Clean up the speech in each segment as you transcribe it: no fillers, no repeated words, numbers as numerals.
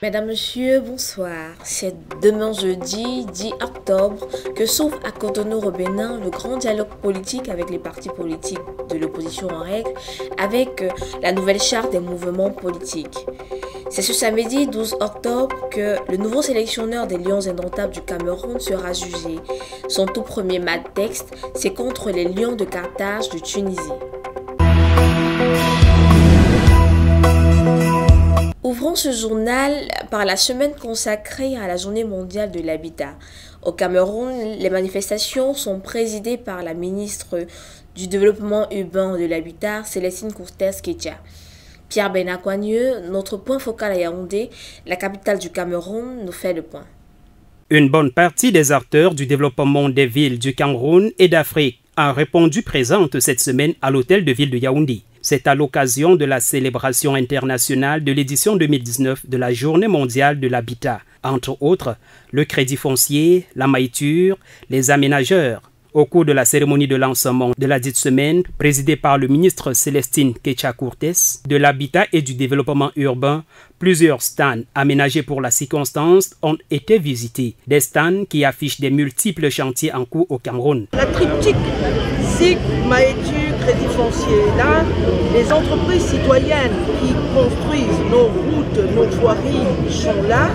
Mesdames, Messieurs, bonsoir. C'est demain jeudi 10 octobre que s'ouvre à Cotonou au Bénin le grand dialogue politique avec les partis politiques de l'opposition en règle avec la nouvelle charte des mouvements politiques. C'est ce samedi 12 octobre que le nouveau sélectionneur des Lions indomptables du Cameroun sera jugé. Son tout premier match texte, c'est contre les Lions de Carthage de Tunisie. Ouvrons ce journal par la semaine consacrée à la Journée mondiale de l'habitat. Au Cameroun, les manifestations sont présidées par la ministre du Développement urbain et de l'Habitat, Célestine Courtès-Ketia. Pierre Benakwanieu, notre point focal à Yaoundé, la capitale du Cameroun, nous fait le point. Une bonne partie des acteurs du développement des villes du Cameroun et d'Afrique a répondu présente cette semaine à l'hôtel de ville de Yaoundé. C'est à l'occasion de la célébration internationale de l'édition 2019 de la Journée mondiale de l'habitat. Entre autres, le crédit foncier, la maïture, les aménageurs. Au cours de la cérémonie de lancement de la dite semaine, présidée par le ministre Célestine Ketia-Courtès de l'Habitat et du Développement urbain, plusieurs stands aménagés pour la circonstance ont été visités. Des stands qui affichent des multiples chantiers en cours au Cameroun. La triptyque SIC, maïture, crédit foncier, là, les entreprises citoyennes qui construisent nos routes, nos voiries sont là,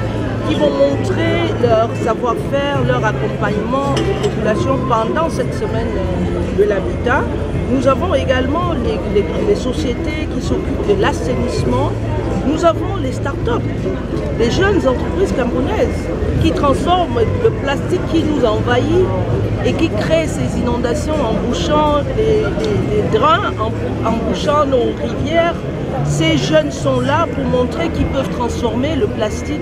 qui vont montrer leur savoir-faire, leur accompagnement aux populations pendant cette semaine de l'habitat. Nous avons également les sociétés qui s'occupent de l'assainissement. Nous avons les start-up, les jeunes entreprises camerounaises qui transforment le plastique qui nous envahit et qui créent ces inondations en bouchant les drains, en bouchant nos rivières. Ces jeunes sont là pour montrer qu'ils peuvent transformer le plastique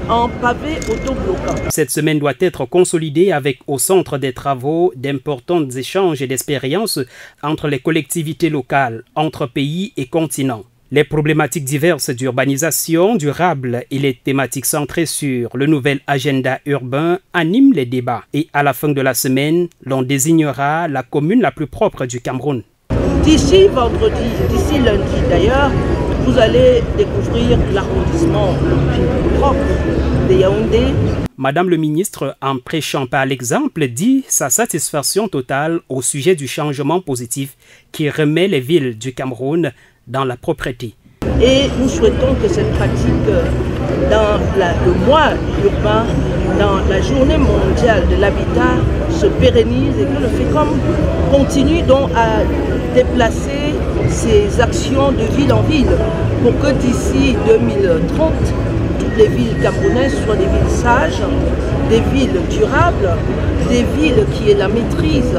en pavé autobloquant. Cette semaine doit être consolidée avec au centre des travaux d'importants échanges et d'expériences entre les collectivités locales, entre pays et continents. Les problématiques diverses d'urbanisation durable et les thématiques centrées sur le nouvel agenda urbain animent les débats. Et à la fin de la semaine, l'on désignera la commune la plus propre du Cameroun. D'ici vendredi, d'ici lundi d'ailleurs, vous allez découvrir l'arrondissement le plus propre de Yaoundé. Madame le ministre, en prêchant par l'exemple, dit sa satisfaction totale au sujet du changement positif qui remet les villes du Cameroun dans la propreté. Et nous souhaitons que cette pratique, dans le mois urbain, dans la journée mondiale de l'habitat, se pérennise et que le FECOM continue donc à déplacer ses actions de ville en ville pour que d'ici 2030, toutes les villes camerounaises soient des villes sages, des villes durables, des villes qui aient la maîtrise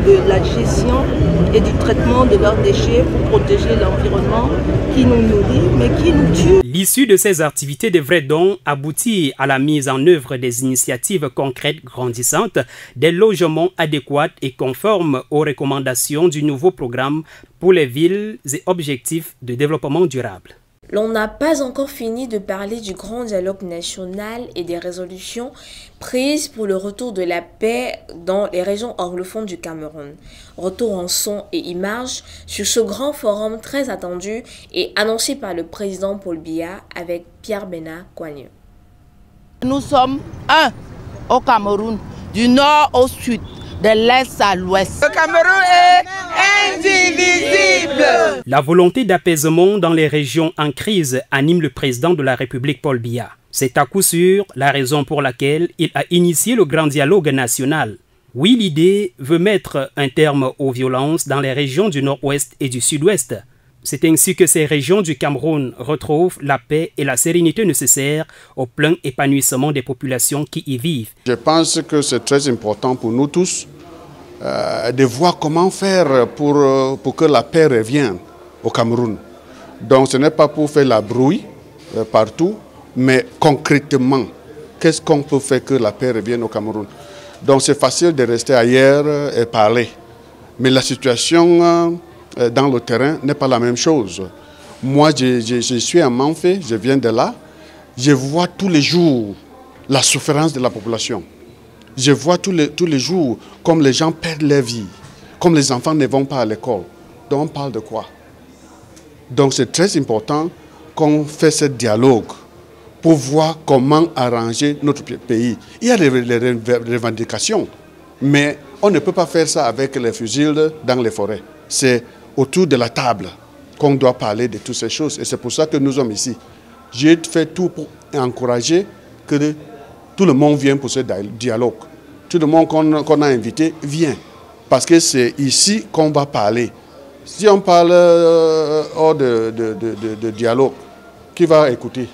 de la gestion et du traitement de leurs déchets pour protéger l'environnement qui nous nourrit mais qui nous tue. L'issue de ces activités devrait donc aboutir à la mise en œuvre des initiatives concrètes grandissantes, des logements adéquats et conformes aux recommandations du nouveau programme pour les villes et objectifs de développement durable. L'on n'a pas encore fini de parler du grand dialogue national et des résolutions prises pour le retour de la paix dans les régions anglophones du Cameroun. Retour en son et images sur ce grand forum très attendu et annoncé par le président Paul Biya avec Pierre Benakwanieu. Nous sommes un au Cameroun, du nord au sud, de l'est à l'ouest. Le Cameroun est indivisible. La volonté d'apaisement dans les régions en crise anime le président de la République Paul Biya. C'est à coup sûr la raison pour laquelle il a initié le grand dialogue national. Oui, l'idée veut mettre un terme aux violences dans les régions du nord-ouest et du sud-ouest. C'est ainsi que ces régions du Cameroun retrouvent la paix et la sérénité nécessaires au plein épanouissement des populations qui y vivent. Je pense que c'est très important pour nous tous de voir comment faire pour que la paix revienne au Cameroun. Donc ce n'est pas pour faire la brouille partout, mais concrètement, qu'est-ce qu'on peut faire que la paix revienne au Cameroun? Donc c'est facile de rester ailleurs et parler, mais la situation dans le terrain n'est pas la même chose. Moi, je suis à Manfé, je viens de là, je vois tous les jours la souffrance de la population. Je vois tous les jours comme les gens perdent leur vie, comme les enfants ne vont pas à l'école. Donc on parle de quoi? Donc c'est très important qu'on fait ce dialogue pour voir comment arranger notre pays. Il y a les revendications, mais on ne peut pas faire ça avec les fusils dans les forêts. C'est autour de la table qu'on doit parler de toutes ces choses. Et c'est pour ça que nous sommes ici. J'ai fait tout pour encourager que tout le monde vienne pour ce dialogue. Tout le monde qu'on a invité vient. Parce que c'est ici qu'on va parler. Si on parle hors de dialogue, qui va écouter?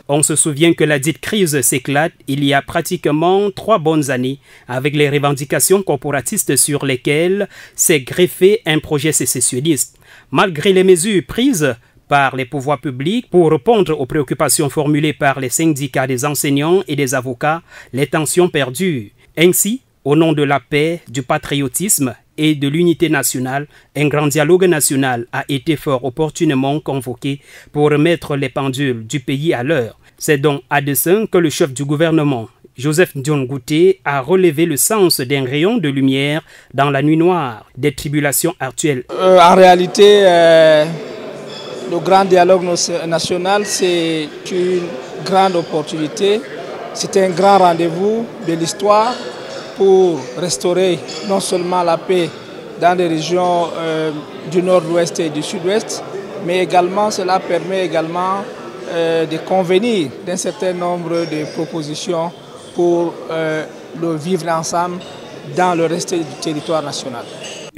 On se souvient que la dite crise s'éclate il y a pratiquement 3 bonnes années avec les revendications corporatistes sur lesquelles s'est greffé un projet sécessionniste. Malgré les mesures prises par les pouvoirs publics pour répondre aux préoccupations formulées par les syndicats des enseignants et des avocats, les tensions perdurent. Ainsi, au nom de la paix, du patriotisme et de l'unité nationale, un grand dialogue national a été fort opportunément convoqué pour remettre les pendules du pays à l'heure. C'est donc à dessein que le chef du gouvernement, Joseph Ndion-Gouté, a relevé le sens d'un rayon de lumière dans la nuit noire des tribulations actuelles. En réalité, le grand dialogue national, c'est une grande opportunité, c'est un grand rendez-vous de l'histoire pour restaurer non seulement la paix dans les régions du nord-ouest et du sud-ouest, mais également cela permet également de convenir d'un certain nombre de propositions pour le vivre ensemble dans le reste du territoire national.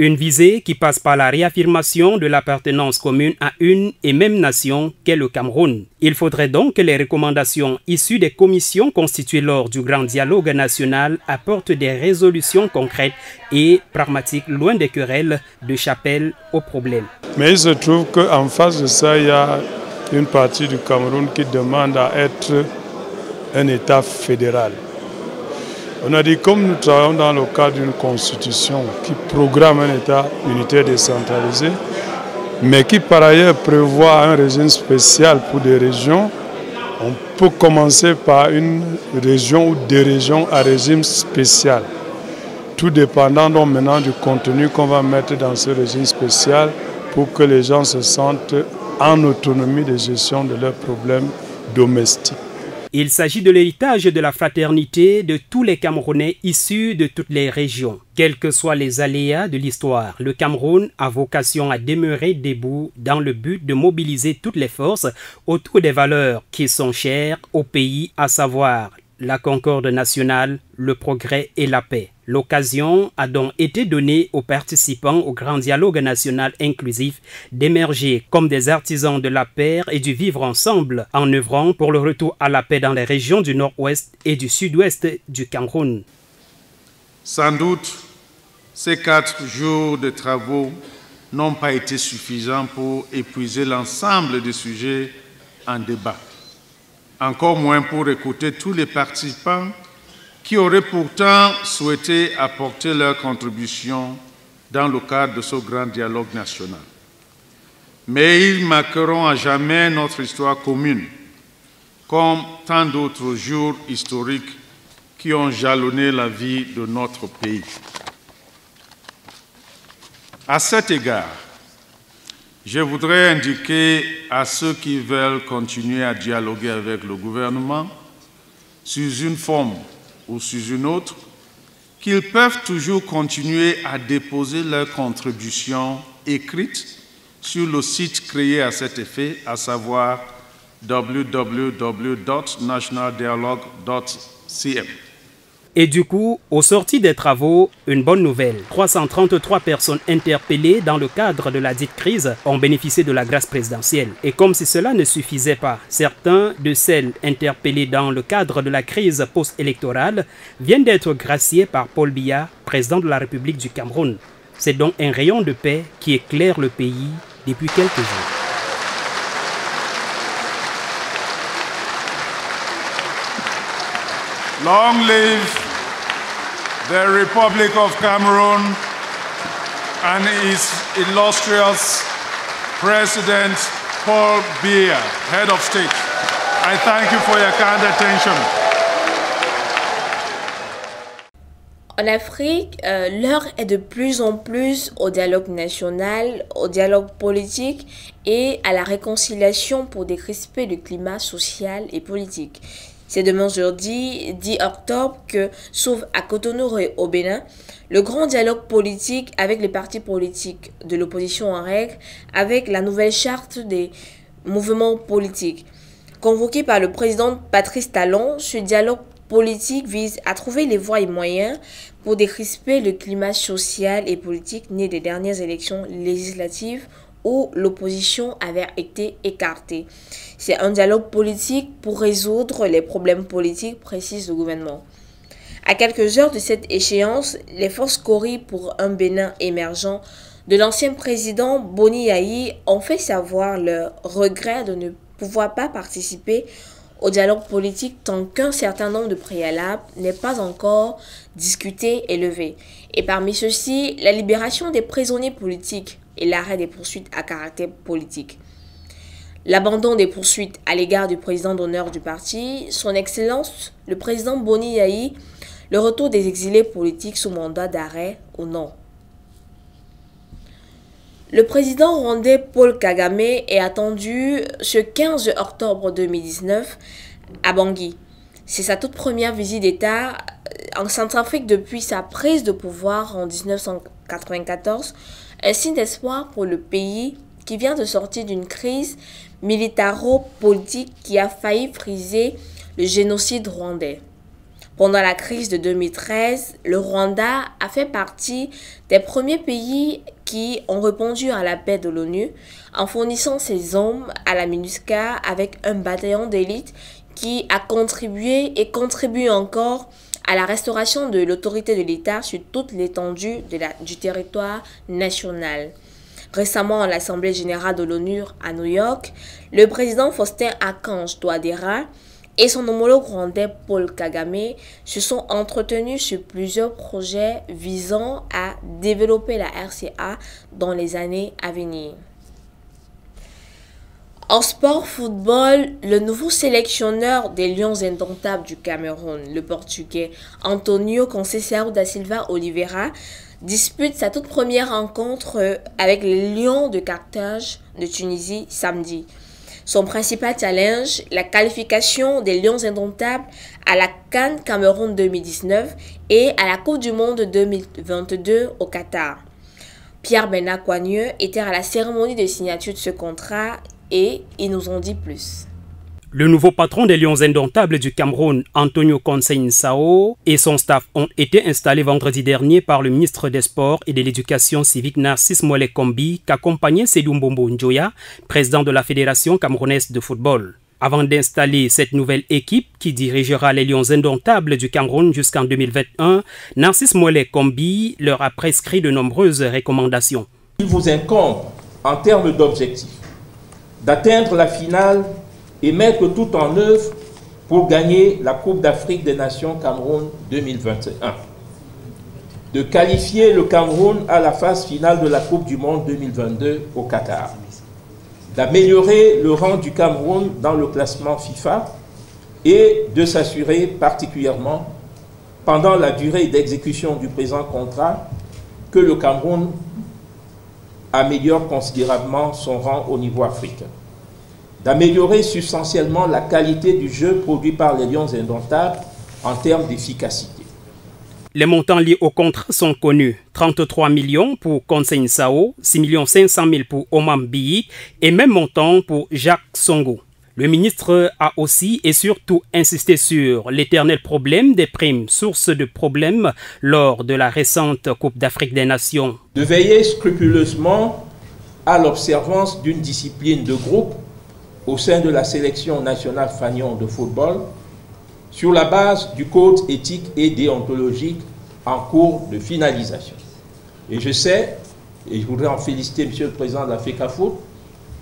Une visée qui passe par la réaffirmation de l'appartenance commune à une et même nation qu'est le Cameroun. Il faudrait donc que les recommandations issues des commissions constituées lors du grand dialogue national apportent des résolutions concrètes et pragmatiques, loin des querelles de chapelle aux problèmes. Mais il se trouve qu'en face de ça, il y a une partie du Cameroun qui demande à être un État fédéral. On a dit, comme nous travaillons dans le cadre d'une constitution qui programme un État unitaire décentralisé, mais qui par ailleurs prévoit un régime spécial pour des régions, on peut commencer par une région ou des régions à régime spécial. Tout dépendant donc maintenant du contenu qu'on va mettre dans ce régime spécial pour que les gens se sentent en autonomie de gestion de leurs problèmes domestiques. Il s'agit de l'héritage de la fraternité de tous les Camerounais issus de toutes les régions. Quels que soient les aléas de l'histoire, le Cameroun a vocation à demeurer debout dans le but de mobiliser toutes les forces autour des valeurs qui sont chères au pays, à savoir la concorde nationale, le progrès et la paix. L'occasion a donc été donnée aux participants au grand dialogue national inclusif d'émerger comme des artisans de la paix et du vivre ensemble en œuvrant pour le retour à la paix dans les régions du nord-ouest et du sud-ouest du Cameroun. Sans doute, ces 4 jours de travaux n'ont pas été suffisants pour épuiser l'ensemble des sujets en débat. Encore moins pour écouter tous les participants qui auraient pourtant souhaité apporter leur contribution dans le cadre de ce grand dialogue national. Mais ils marqueront à jamais notre histoire commune, comme tant d'autres jours historiques qui ont jalonné la vie de notre pays. À cet égard, je voudrais indiquer à ceux qui veulent continuer à dialoguer avec le gouvernement, sous une forme ou sous une autre, qu'ils peuvent toujours continuer à déposer leurs contributions écrites sur le site créé à cet effet, à savoir www.nationaldialogue.cm. Et du coup, au sorti des travaux, une bonne nouvelle. 333 personnes interpellées dans le cadre de la dite crise ont bénéficié de la grâce présidentielle. Et comme si cela ne suffisait pas, certains de celles interpellées dans le cadre de la crise post-électorale viennent d'être graciés par Paul Biya, président de la République du Cameroun. C'est donc un rayon de paix qui éclaire le pays depuis quelques jours. Long live the Republic of Cameroon and its illustrious President Paul Biya, Head of State. I thank you for your kind attention. En Afrique, l'heure est de plus en plus au dialogue national, au dialogue politique et à la réconciliation pour décrisper le climat social et politique. C'est demain jeudi 10 octobre que s'ouvre à Cotonou et au Bénin le grand dialogue politique avec les partis politiques de l'opposition en règle, avec la nouvelle charte des mouvements politiques. Convoqué par le président Patrice Talon, ce dialogue politique vise à trouver les voies et moyens pour décrisper le climat social et politique né des dernières élections législatives où l'opposition avait été écartée. C'est un dialogue politique pour résoudre les problèmes politiques, précise le gouvernement. À quelques heures de cette échéance, les forces Kori pour un Bénin émergent de l'ancien président Boni Yayi ont fait savoir leur regret de ne pouvoir pas participer au dialogue politique tant qu'un certain nombre de préalables n'est pas encore discuté et levé. Et parmi ceux-ci, la libération des prisonniers politiques et l'arrêt des poursuites à caractère politique. L'abandon des poursuites à l'égard du président d'honneur du parti, son Excellence, le président Boni Yayi, le retour des exilés politiques sous mandat d'arrêt ou non. Le président rwandais Paul Kagame est attendu ce 15 octobre 2019 à Bangui. C'est sa toute première visite d'État en Centrafrique depuis sa prise de pouvoir en 1994, un signe d'espoir pour le pays qui vient de sortir d'une crise militaro-politique qui a failli friser le génocide rwandais. Pendant la crise de 2013, le Rwanda a fait partie des premiers pays qui ont répondu à l'appel de l'ONU en fournissant ses hommes à la MINUSCA avec un bataillon d'élite qui a contribué et contribue encore à la restauration de l'autorité de l'État sur toute l'étendue du territoire national. Récemment, à l'Assemblée générale de l'ONU à New York, le président Faustin Archange Touadéra et son homologue rwandais Paul Kagame se sont entretenus sur plusieurs projets visant à développer la RCA dans les années à venir. En sport football, le nouveau sélectionneur des Lions indomptables du Cameroun, le Portugais Antonio Conceição da Silva Oliveira, dispute sa toute première rencontre avec les Lions de Carthage de Tunisie samedi. Son principal challenge, la qualification des Lions indomptables à la CAN Cameroun 2019 et à la Coupe du Monde 2022 au Qatar. Pierre Bernard Coigneux était à la cérémonie de signature de ce contrat et ils nous ont dit plus. Le nouveau patron des Lions indomptables du Cameroun, Antonio Conceição, et son staff ont été installés vendredi dernier par le ministre des Sports et de l'Éducation civique Narcisse Moelle Kombi, qu'accompagnait Sédou Mbombo Njoya, président de la Fédération camerounaise de football. Avant d'installer cette nouvelle équipe qui dirigera les Lions indomptables du Cameroun jusqu'en 2021, Narcisse Moelle Kombi leur a prescrit de nombreuses recommandations. Il vous incombe, en termes d'objectifs, d'atteindre la finale et mettre tout en œuvre pour gagner la Coupe d'Afrique des Nations Cameroun 2021. De qualifier le Cameroun à la phase finale de la Coupe du Monde 2022 au Qatar. D'améliorer le rang du Cameroun dans le classement FIFA et de s'assurer particulièrement, pendant la durée d'exécution du présent contrat, que le Cameroun améliore considérablement son rang au niveau africain. D'améliorer substantiellement la qualité du jeu produit par les Lions indomptables en termes d'efficacité. Les montants liés au contrat sont connus. 33 millions pour Conceição, 6 500 000 pour Omam Biyi et même montant pour Jacques Songo. Le ministre a aussi et surtout insisté sur l'éternel problème des primes, source de problèmes lors de la récente Coupe d'Afrique des Nations. De veiller scrupuleusement à l'observance d'une discipline de groupe au sein de la sélection nationale fanion de football, sur la base du code éthique et déontologique en cours de finalisation. Et je sais, et je voudrais en féliciter M. le Président de la FECAFOOT,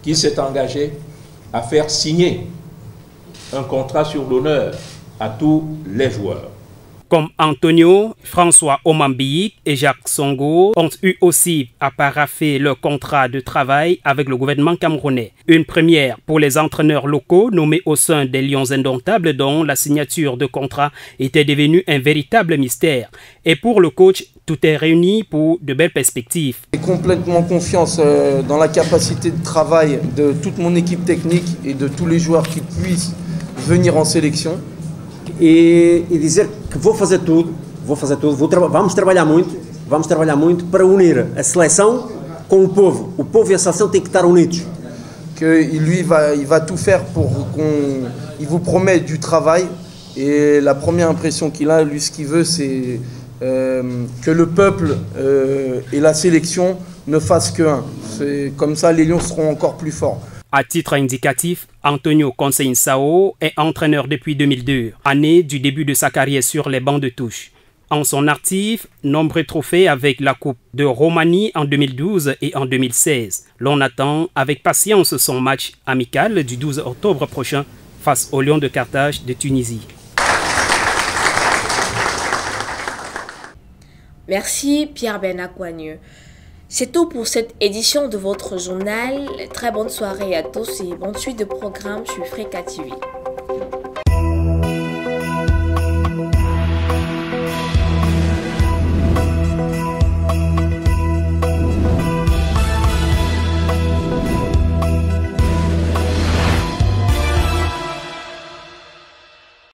qu'il s'est engagé à faire signer un contrat sur l'honneur à tous les joueurs. comme Antonio, François Omambi et Jacques Songo ont eu aussi à paraffer leur contrat de travail avec le gouvernement camerounais. Une première pour les entraîneurs locaux nommés au sein des Lions Indomptables dont la signature de contrat était devenue un véritable mystère. Et pour le coach, tout est réuni pour de belles perspectives. J'ai complètement confiance dans la capacité de travail de toute mon équipe technique et de tous les joueurs qui puissent venir en sélection. E dizer que vou fazer tudo, vamos trabalhar muito para unir a seleção com o povo. O povo e a seleção têm que estar unidos. Que lui il va tout faire pour il vous promet du travail et la première impression qu'il a, lui ce qu'il veut c'est que le peuple et la sélection ne fassent qu'un. C'est comme ça les Lions seront encore plus forts. À titre indicatif, Antonio Conceição est entraîneur depuis 2002, année du début de sa carrière sur les bancs de touche. En son actif, nombreux trophées avec la Coupe de Roumanie en 2012 et en 2016. L'on attend avec patience son match amical du 12 octobre prochain face aux Lions de Carthage de Tunisie. Merci Pierre Benacoigneux. C'est tout pour cette édition de votre journal. Très bonne soirée à tous et bonne suite de programme sur Freka TV.